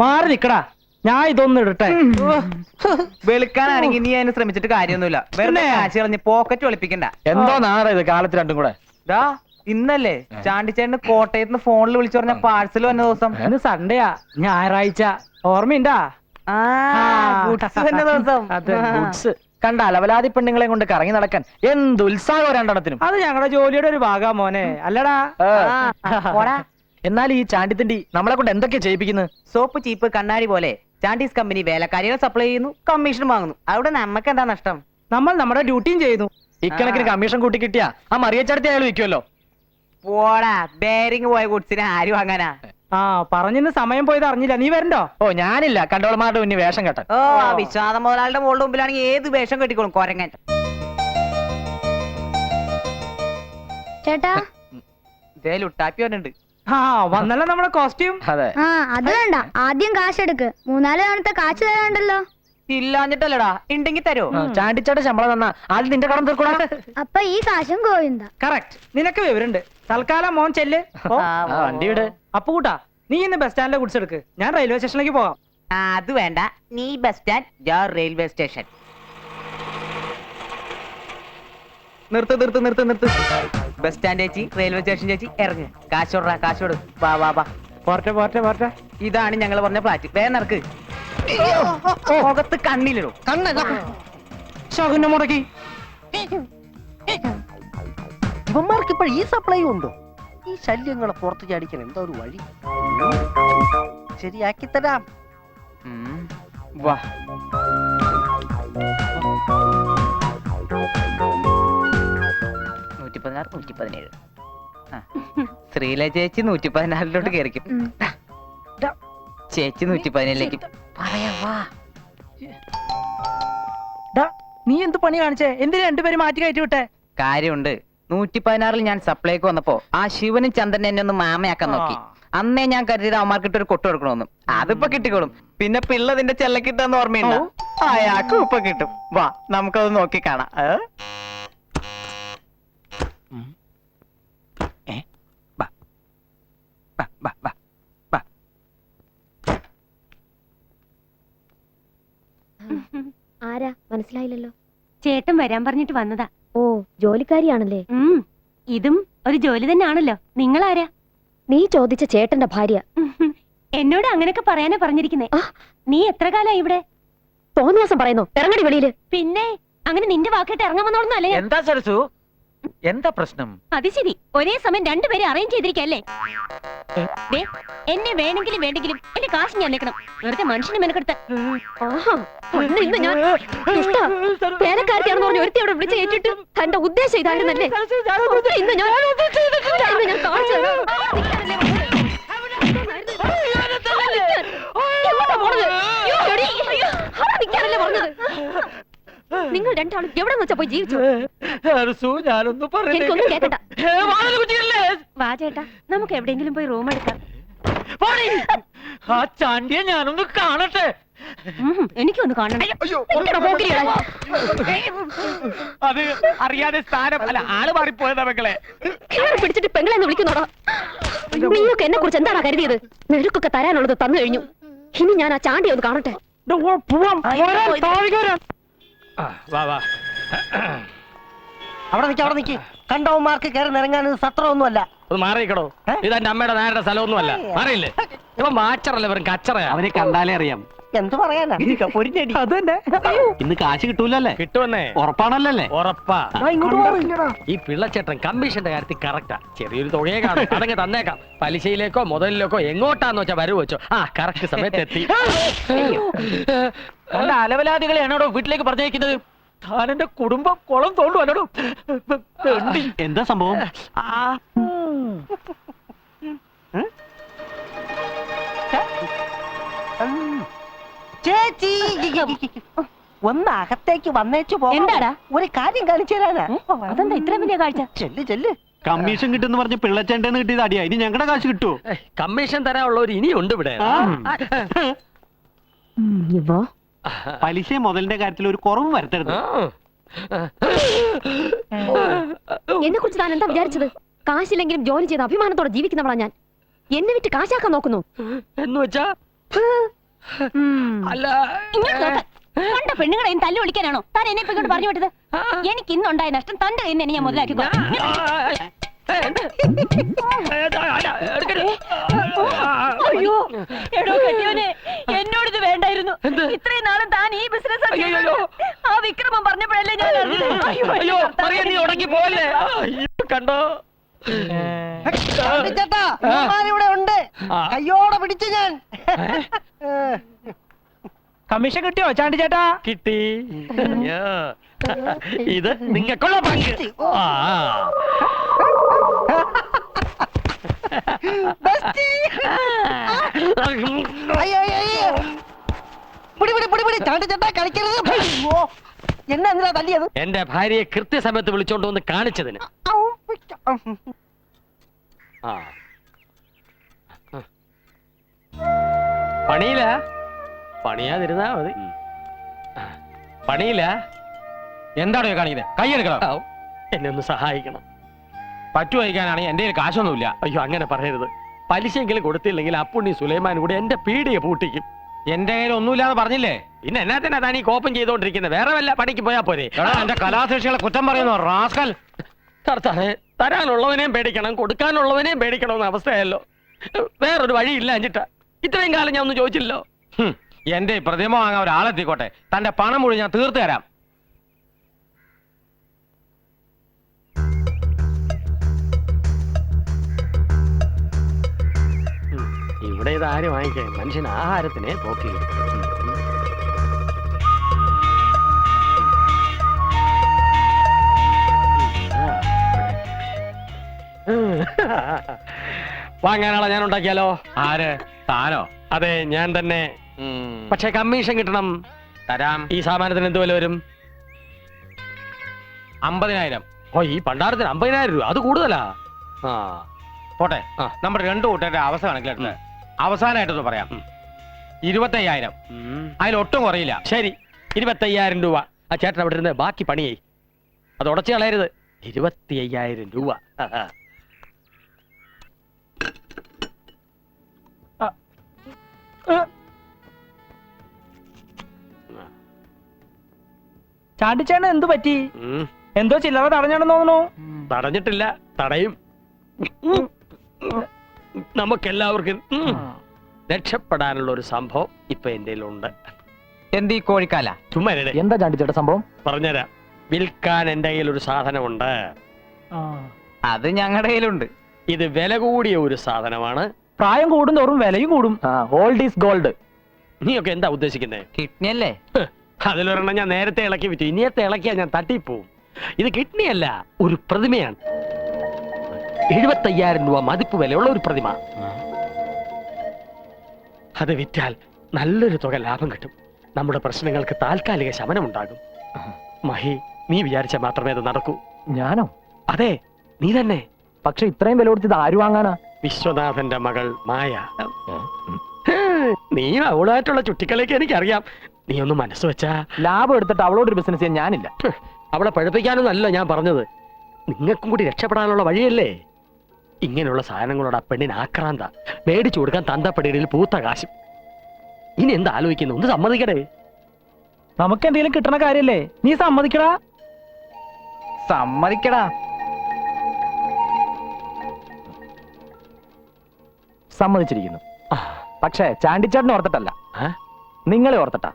മാറി നിക്കടാ, ഞാൻ ഇതൊന്നും ഇടട്ടെ. വെളുക്കാനാണെങ്കിൽ നീ അതിന് ശ്രമിച്ചിട്ട് കാര്യമൊന്നുമില്ല. വെറുതെ കാശ് കളഞ്ഞ് പോക്കറ്റ് ഒളിപ്പിക്കണ്ട. എന്തോ നാടാ ഇത് കാലത്ത് രണ്ടും കൂടെ. ഇന്നല്ലേ ചാണ്ടിച്ചേട്ടന് കോട്ടയത്ത് നിന്ന് ഫോണിൽ വിളിച്ചു പറഞ്ഞ പാഴ്സൽ വന്ന ദിവസം? ഇന്ന് സൺഡേയാ, ഞായറാഴ്ച. ഓർമ്മയുണ്ടാ? ദിവസം കണ്ട അലവലാതി പെണ്ണുങ്ങളെ കൊണ്ട് കറങ്ങി നടക്കാൻ എന്ത് ഉത്സാഹം രണ്ടെണ്ണത്തിനും. അത് ഞങ്ങളുടെ ജോലിയുടെ ഒരു ഭാഗാ മോനെ, അല്ലടാ? എന്നാൽ ഈ ചാണ്ടിത്തിണ്ടി നമ്മളെ കൊണ്ട് എന്തൊക്കെയാ ചെയ്യിപ്പിക്കുന്നത്? സോപ്പ് ചീപ്പ് കണ്ണാടി പോലെ ചാണ്ടീസ് കമ്പനി വേലക്കാരികൾ സപ്ലൈ ചെയ്യുന്നു, കമ്മീഷൻ വാങ്ങുന്നു. അവിടെ നമുക്ക് എന്താ നഷ്ടം? നമ്മൾ നമ്മുടെ ഡ്യൂട്ടിയും ചെയ്യുന്നു. ഇക്കണക്കിന് കമ്മീഷൻ കൂട്ടി കിട്ടിയാ ആ മറിയച്ചടത്തി അയാൾ വിൽക്കുമല്ലോ. പോടാ, ബേരിങ് പോയ ഗുഡ്സിനെ ആര് വാങ്ങാനാ? പറഞ്ഞിന്ന് സമയം പോയത് അറിഞ്ഞില്ല. നീ വരണ്ടോ? ഓ ഞാനില്ല, കണ്ടോളമാരുടെ മുന്നിൽ വേഷം കെട്ടാൻ. ഓ വിശ്വാസ മുതലാളുടെ മോളുടെ മുമ്പിലാണെങ്കിൽ ഏത് വേഷം കെട്ടിക്കോളും കൊരങ്ങൻ. ചേട്ടാ ലുട്ടാപ്പി വന്നിട്ടുണ്ട്. വന്നല്ലോ നമ്മുടെ കോസ്റ്റ്യൂം. അത് വേണ്ട, ആദ്യം കാശെടുക്ക്. 3-4 തവണത്തെ കാശ് തരാണ്ടല്ലോ. ഇല്ലാഞ്ഞിട്ടല്ലടാ, ഉണ്ടെങ്കിൽ തരോ? ചാണ്ടിച്ചേട്ട ശമ്പളം തന്നാ ആദ്യം നിന്റെ കടം തീർക്കൂടാ. അപ്പൊ ഈ കാശും ഗോവിന്ദ. കറക്റ്റ്, നിനക്ക് വിവരണ്ട്. തൽക്കാലം മോൻ ചെല്ല്. വണ്ടി വിട്. അപ്പുകൂട്ടാ, നീ ഇന്ന് ബസ് സ്റ്റാൻഡിലെ ഗുഡ്സ് എടുക്ക്, ഞാൻ റെയിൽവേ സ്റ്റേഷനിലേക്ക് പോകാം. അത് വേണ്ട, നീ ബസ് സ്റ്റാൻഡ്, ഞാൻ റെയിൽവേ സ്റ്റേഷൻ. നിർത്ത്. ബസ് സ്റ്റാൻഡ് ചേച്ചി, റെയിൽവേ സ്റ്റേഷൻ ചേച്ചി, ഇറങ്ങ്. കാശോടാ, കാശോട്. വാ. പോട്ടെ. ഇതാണ് ഞങ്ങൾ പറഞ്ഞ ഫ്ലാറ്റ്. വേഗം നടക്ക്. മുഖത്ത് കണ്ണിലിടൂ. ശകുനം മുടക്കി. ഇവന്മാർക്ക് ഇപ്പോൾ ഈ സപ്ലൈ ഉണ്ടോ? ഈ ശല്യങ്ങളെ പുറത്തു ചാടിക്കാൻ എന്താ ഒരു വഴി? ശരിയാക്കി തരാം. വാ. ശ്രീല ചേച്ചി 114 കയറിക്കും. ചേച്ചി 117 നീ എന്ത് പണി കാണിച്ചേ? എന്തിനാ രണ്ടുപേരും മാറ്റി കയറ്റി വിട്ടെ? കാര്യമുണ്ട്. 116 ഞാൻ സപ്ലൈക്ക് വന്നപ്പോ ആ ശിവനും ചന്ദ്രൻ എന്നെ ഒന്ന് മാമയാക്കാൻ നോക്കി. അന്നേ ഞാൻ കരുതിയത് അവന്മാർക്കിട്ട് ഒരു കൊട്ടു കൊടുക്കണമെന്നും. അതിപ്പോ കിട്ടിക്കോളും. പിന്നെ പിള്ളതിന്റെ ചെല്ലക്കിട്ടെന്ന് ഓർമ്മയുണ്ടോ? അയാൾക്ക് ഇപ്പൊ കിട്ടും. വാ, നമുക്കത് നോക്കി കാണാം. ആരാ മനസ്സിലായില്ലല്ലോ. ചേട്ടൻ വരാൻ പറഞ്ഞിട്ട് വന്നതാ. ഓ, ജോലിക്കാരിയാണല്ലേ? ഇതും ഒരു ജോലി തന്നെയാണല്ലോ. നിങ്ങളാരാ? നീ ചോദിച്ച ചേട്ടന്റെ ഭാര്യ. എന്നോട് അങ്ങനെയൊക്കെ പറയാനാ പറഞ്ഞിരിക്കുന്നേ. നീ എത്ര കാലായി ഇവിടെ? തോന്നിയാസം പറയുന്നു. ഇറങ്ങടി വെളിയില്. പിന്നെ അങ്ങനെ നിന്റെ വാക്കിട്ട് ഇറങ്ങാൻ വന്നോളൊന്നും അല്ലേ? എന്താ സരസു, എന്താ പ്രശ്നം? അത് ശരി, ഒരേ സമയം രണ്ടുപേരെ അറേഞ്ച് ചെയ്തിരിക്കല്ലേ? എന്നെ വേണമെങ്കിലും വേണ്ടെങ്കിലും എന്റെ കാശ് ഞാൻ നിൽക്കണം. വെറുതെ മനുഷ്യനെ മെനക്കെടുത്ത്. വേലക്കാരത്തിയാണെന്ന് പറഞ്ഞ് ഒരുത്തി അവിടെ വിളിച്ച് ഏറ്റിട്ട് തന്റെ ഉദ്ദേശം ഇതായിരുന്നല്ലേ? ഇന്ന് ഞാൻ കാണിച്ചു തരാം. നിങ്ങൾ രണ്ടാളും എവിടെ വെച്ചാ പോയി ജീവിച്ചു? എനിക്കൊന്നും കേക്കണ്ട. വാ ചേട്ടാ, നമുക്ക് എവിടെയെങ്കിലും പോയി റൂം എടുക്കാം. ആ ചാണ്ടിയെ ഞാനൊന്ന് കാണട്ടെ. എനിക്കൊന്ന് കാണണം. അത് അറിയാതെ സ്ഥാനം അല്ല, ആള് മാറിപ്പോയതാ മക്കളെ. പിടിച്ചിട്ട് പെങ്ങളെന്ന് വിളിക്കുന്നോടാ. നീയൊക്കെ എന്നെ കുറിച്ച് എന്താണ് കരുതിയത്? നിനക്കൊക്കെ തരാനുള്ളത് തന്നു കഴിഞ്ഞു. ഇനി ഞാൻ ആ ചാണ്ടിയെ ഒന്ന് കാണട്ടെ. അവിടെ നിക്ക്. കണ്ടവന്മാർക്ക് കയറി നിറങ്ങാൻ സത്രമൊന്നുമല്ല. മാറിയിക്കടോ, ഇതെന്റെ അമ്മയുടെ നേരുടെ സ്ഥലമൊന്നുമല്ല. മാറിയില്ലേ? ഇവൻ മാച്ചറല്ല, വെറും കച്ചറയാ. അവനെ കണ്ടാലേ അറിയാം. എന്ത് പറയാനാ? അത് തന്നെ. ഇന്ന് കാശ് കിട്ടൂലല്ലേ? കിട്ടുവന്നേ. ഉറപ്പാണല്ലേ? ഉറപ്പാ. ഈ പിള്ളച്ചേട്ടൻ കമ്മീഷന്റെ കാര്യത്തിൽ കറക്റ്റാ. ചെറിയൊരു തുകയെ കാണും, അതങ്ങ് തന്നേക്കാം. പലിശയിലേക്കോ മുതലിലേക്കോ എങ്ങോട്ടാന്ന് വെച്ചാ വരവ് വെച്ചോ. കറക്റ്റ് സമയത്ത് എത്തി. കണ്ട അലവലാദികളെയാണോ വീട്ടിലേക്ക് പറഞ്ഞേക്കുന്നത്? താനെന്റെ കുടുംബം കുളം തോണ്ടുവല്ലോ. എന്താ സംഭവം? ചേച്ചി ഒന്ന് അകത്തേക്ക് വന്നേച്ചു പോ. എന്താടാ? ഒരു കാര്യം കാണിച്ചു തരാനാ. അതെന്താ ഇത്ര വലിയ കാഴ്ച? ചെല്ല്. കമ്മീഷൻ കിട്ടുമെന്ന് പറഞ്ഞ് പിള്ളച്ചേണ്ടെന്ന് കിട്ടിയത് അടിയാ. ഇനി ഞങ്ങളുടെ കാശ് കിട്ടുമോ? കമ്മീഷൻ തരാനുള്ളവർ ഇനിയുണ്ട് ഇവിടെ. പലിശ മുതലിന്റെ കാര്യത്തിൽ ഒരു കുറവും വരുത്തരുത്. എന്നെ കുറിച്ച് താൻ എന്താ വിചാരിച്ചത്? കാശില്ലെങ്കിലും ജോലി ചെയ്ത് അഭിമാനത്തോടെ ജീവിക്കുന്നവളാ ഞാൻ. എന്നെ വിറ്റ് കാശാക്കാൻ നോക്കുന്നു എന്ന് വെച്ചാ അല്ല, കണ്ട പെണ്ണുങ്ങളെയും തല്ലു വിളിക്കാനാണോ താൻ എന്നെ ഇപ്പൊ ഇങ്ങോട്ട് പറഞ്ഞു വിട്ടത്? എനിക്ക് ഇന്നുണ്ടായ നഷ്ടം തന്റെ കയ്യിൽ നിന്ന് ഞാൻ മുതലാക്കിക്കോ. അയ്യോ എടോ കെട്ടിയോനെ, എന്നോടിത് വേണ്ടായിരുന്നു. ഇത്രയും നാളും താൻ ഈ ബിസിനസ് ആ വിക്രമം പറഞ്ഞപ്പോഴല്ലേ ഞാൻ അറിഞ്ഞത്. അയ്യോ പറയാ, നീ ഉടങ്ങി പോവല്ലേ? കണ്ടോ ചേട്ടാ, ഇവിടെ ഉണ്ട്. കയ്യോടെ പിടിച്ചു ഞാൻ. കമ്മീഷൻ കിട്ടിയോ ചാണ്ടി ചേട്ടാ? കിട്ടി. അയ്യോ, ഇത് നിങ്ങൾക്കുള്ള പങ്ക്. അയ്യോ അയ്യോ, പിടി പിടി പിടി പിടി. ചാണ്ടി ചേട്ടാ കളിക്കരുത്. അയ്യോ, എന്നെ എന്തിനാ തല്ലിയത്? എന്റെ ഭാര്യയെ കൃത്യസമയത്ത് വിളിച്ചോണ്ട് വന്ന് കാണിച്ചതിന്. ആ പണിയില്ല, പണിയാതിരുന്നാ മതി. പണിയില്ല. എന്താണോ കാണിക്കുന്നത്? കൈയെടുക്കണം. എന്നെ ഒന്ന് സഹായിക്കണം. പറ്റുവയ്ക്കാനാണെങ്കിൽ എന്റെ കയ്യിൽ കാശൊന്നുമില്ല. അയ്യോ അങ്ങനെ പറയരുത്. പലിശയെങ്കിലും കൊടുത്തില്ലെങ്കിൽ അപ്പുണ്ണി സുലൈമാൻ കൂടി എന്റെ പീടിയെ പൂട്ടിക്കും. എന്റെ കയ്യിൽ ഒന്നുമില്ലാന്ന് പറഞ്ഞില്ലേ? പിന്നെ എന്നാ തന്നെ താൻ ഈ കോപ്പം ചെയ്തോണ്ടിരിക്കുന്നത്? വേറെ വല്ല പണിക്ക് പോയാ പോരെ? എന്റെ കലാസൃഷ്ടികളെ കുറ്റം പറയുന്നു റാസ്കൽ. കർത്താവേ, തരാനുള്ളവനെയും പേടിക്കണം, കൊടുക്കാനുള്ളവനെയും പേടിക്കണം എന്ന അവസ്ഥയല്ലോ. വേറൊരു വഴിയില്ല അഞ്ചിട്ടാ. ഇത്രയും കാലം ഞാൻ ഒന്നും ചോദിച്ചില്ലല്ലോ. എന്റെ പ്രതിമ വാങ്ങാൻ ഒരാളെത്തിക്കോട്ടെ, തന്റെ പണം മുഴുവൻ ഞാൻ തീർത്തു തരാം. ഇവിടെ ഇത് ആരും വാങ്ങിക്കാൻ? മനുഷ്യൻ ആഹാരത്തിനെ പോക്കി. വാങ്ങാനാളെ ഞാൻ ഉണ്ടാക്കിയാലോ? ആര്? താനോ? അതെ, ഞാൻ തന്നെ. പക്ഷെ കമ്മീഷൻ കിട്ടണം. തരാം. ഈ സാമാനത്തിന് എന്ത് വില വരും? 50,000. ഓ, ഈ പണ്ടാരത്തിന് 50,000 രൂപ, അത് കൂടുതലാ. ആ പോട്ടെ, ആ. നമ്മുടെ രണ്ടു കൂട്ടരുടെ അവസ്ഥ കണക്കിലെടുത്ത് അവസാനമായിട്ടൊന്ന് പറയാം. 25,000. അതിലൊട്ടും കുറയില്ല. ശരി, 25,000 രൂപ. ആ ചേട്ടൻ അവിടെ ഇരുന്ന് ബാക്കി പണിയായി. അത് ഉടച്ചു കളയരുത്. 25,000 രൂപ. ചാണ്ടിച്ചേട്ടൻ എന്തു പറ്റി? ഉം. എന്തോ ചില്ലറ തടഞ്ഞാണെന്ന് തോന്നുന്നു. തടഞ്ഞിട്ടില്ല, തടയും. നമുക്കെല്ലാവർക്കും രക്ഷപ്പെടാനുള്ള ഒരു സംഭവം ഇപ്പൊ എന്റെ ഉണ്ട്. എന്ത് ഈ കോഴിക്കാല? ചുമ്മാ എന്താ ചാണ്ടിച്ചേട്ട സംഭവം? പറഞ്ഞുതരാം. വിൽക്കാൻ എന്റെ കയ്യിൽ ഒരു സാധനമുണ്ട്. അത് ഞങ്ങളുടെ കയ്യിലുണ്ട്. ഇത് വില കൂടിയ ഒരു സാധനമാണ്. പ്രായം കൂടും തോറും വിലയും കൂടും. Old is gold. നീയൊക്കെ എന്താ ഉദ്ദേശിക്കുന്നത്? കിഡ്നി അല്ലേ? അതിലൊരെണ്ണം ഞാൻ നേരത്തെ ഇളക്കി വിറ്റു. ഇനിയത്തെ ഇളക്കിയാ ഞാൻ തട്ടിപ്പോവും. ഇത് കിഡ്നി അല്ല, ഒരു പ്രതിമയാണ്. 75,000 രൂപ മതിപ്പ് വിലയുള്ള ഒരു പ്രതിമ. അത് വിറ്റാൽ നല്ലൊരു തുക ലാഭം കിട്ടും. നമ്മുടെ പ്രശ്നങ്ങൾക്ക് താൽക്കാലിക ശമനമുണ്ടാകും. മഹി, നീ വിചാരിച്ച മാത്രമേ അത് നടക്കൂ. ഞാനോ? അതെ, നീ തന്നെ. പക്ഷെ ഇത്രയും വില കൊടുത്തത് ആര് വാങ്ങാനാ? വിശ്വനാഥന്റെ മകൾ മായ. നീ അവളായിട്ടുള്ള ചുറ്റിക്കളിയൊക്കെ എനിക്കറിയാം. നീ ഒന്ന് മനസ്സ് വെച്ചാ. ലാഭം എടുത്തിട്ട് അവളോടൊരു ബിസിനസ് ചെയ്യാൻ ഞാനില്ല. അവളെ പഠിപ്പിക്കാനൊന്നല്ല ഞാൻ പറഞ്ഞത്. നിങ്ങൾക്കും കൂടി രക്ഷപ്പെടാനുള്ള വഴിയല്ലേ. ഇങ്ങനെയുള്ള സാധനങ്ങളോട് ആ പെണ്ണിന് ആക്രാന്ത. മേടിച്ചു കൊടുക്കാൻ തന്തപ്പടിയിൽ പൂത്ത കാശും. ഇനി എന്താ ആലോചിക്കുന്നു? ഒന്ന് സമ്മതിക്കടേ. നമുക്ക് എന്തെങ്കിലും കിട്ടണ കാര്യല്ലേ? നീ സമ്മതിക്കടാ. സമ്മതിക്കടാ. സമ്മതിച്ചിരിക്കുന്നു. പക്ഷേ ചാണ്ടിച്ചാട്ടിനെ ഓർത്തിട്ടല്ല, നിങ്ങളെ ഓർത്തിട്ടാ.